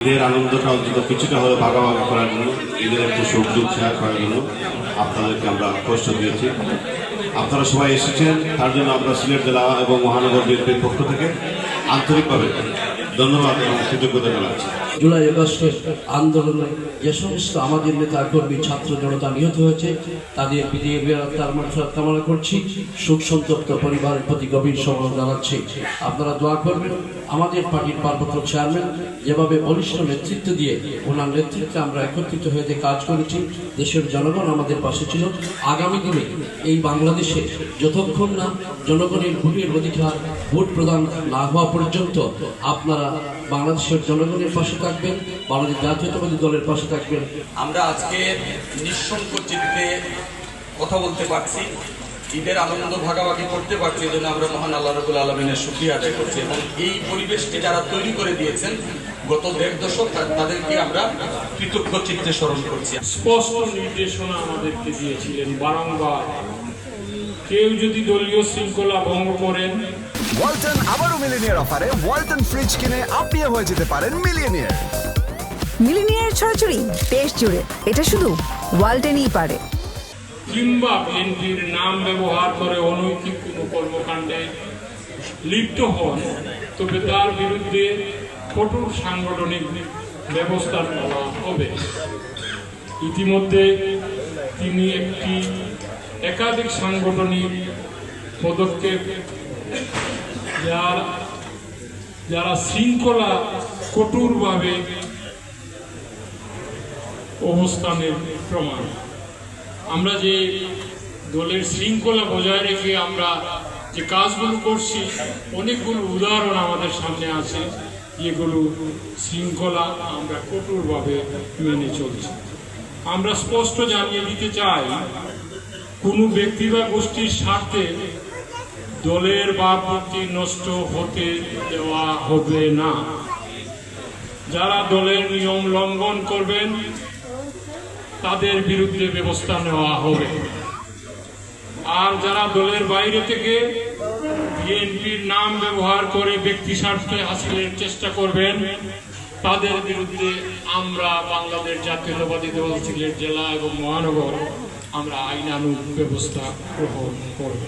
ঈদের আনন্দটা অন্তত কিছুটা হলে ভাগাভাগি করার জন্য, ঈদের একটু সুখ দুঃখ শেয়ার করার জন্য আপনাদেরকে আমরা কষ্ট দিয়েছি। আপনারা সবাই এসেছেন, তার জন্য আমরা সিলেট জেলা এবং মহানগর বিএনপির পক্ষ থেকে আন্তরিকভাবে ধন্যবাদ এবং কৃতজ্ঞতা জানাচ্ছি। জুলাই আগস্টের আন্দোলনে যে সমস্ত আমাদের নেতা কর্মী ছাত্র জনতা নিহত হয়েছে তাদের তার মাত্রা কামনা করছি। শোক সন্তপ্ত পরিবারের প্রতি গভীর সম্মান জানাচ্ছি। আপনারা দোয়া করবেন। আমাদের পার্টির পার্বত্য চেয়ারম্যান যেভাবে বলিষ্ঠ নেতৃত্ব দিয়ে ওনার নেতৃত্বে আমরা একত্রিত হয়ে যে কাজ করেছি, দেশের জনগণ আমাদের পাশে ছিল। আগামী দিনে এই বাংলাদেশে যতক্ষণ না জনগণের ভোটের অধিকার, ভোট প্রদান না হওয়া পর্যন্ত আপনারা বাংলাদেশের জনগণের পাশে থাকবেন, বাংলাদেশ জাতীয়তাবাদী দলের পাশে থাকবেন। আমরা আজকে নিঃসংক চিত্তে কথা বলতে পারছি, ঈদের আনন্দ ভাগাভাগি করতে পারছি। এই জন্য আমরা মহান আল্লাহ রাব্বুল আলামিনের শুকরিয়া আদায় করছি এবং এই পরিবেশকে যারা তৈরি করে দিয়েছেন গত ১.৫ দশক তাদেরকে আমরা কৃতজ্ঞ চিত্তে স্মরণ করছি। স্পষ্ট নির্দেশনা আমাদেরকে দিয়েছিলেন বারংবার, কেউ যদি দলীয় শৃঙ্খলা ভঙ্গ করেন। ওয়ালটন আবারও মিলিনিয়ার অফারে ওয়ালটন ফ্রিজ কিনে আপনিও হয়ে যেতে পারেন মিলিয়নিয়ার। মিলিনিয়ার ছড়াছড়ি দেশ জুড়ে, এটা শুধু ওয়ালটনই পারে। কিংবা বিএনপির নাম ব্যবহার করে অনৈতিক কোনো কর্মকাণ্ডে লিপ্ত হন, তবে তার বিরুদ্ধে কঠোর সাংগঠনিক ব্যবস্থা নেওয়া হবে। ইতিমধ্যে তিনি একাধিক সাংগঠনিক পদক্ষেপ যারা শৃঙ্খলা কঠোরভাবে অবস্থানের প্রমাণ। আমরা যে দলের শৃঙ্খলা বজায় রেখে আমরা যে কাজগুলো করছি, অনেকগুলো উদাহরণ আমাদের সামনে আছে যেগুলো শৃঙ্খলা আমরা কঠোরভাবে মেনে চলছি। আমরা স্পষ্ট জানিয়ে দিতে চাই, কোনো ব্যক্তি বা গোষ্ঠীর স্বার্থে দলের ভাবমূর্তি নষ্ট হতে দেওয়া হবে না। যারা দলের নিয়ম লঙ্ঘন করবেন তাদের বিরুদ্ধে ব্যবস্থা নেওয়া হবে। আর যারা দলের বাইরে থেকে বিএনপির নাম ব্যবহার করে ব্যক্তি স্বার্থ হাসিলের চেষ্টা করবেন তাদের বিরুদ্ধে আমরা বাংলাদেশ জাতীয়তাবাদী দল সিলেট জেলা এবং মহানগর আমরা আইনানুগ ব্যবস্থা গ্রহণ করব।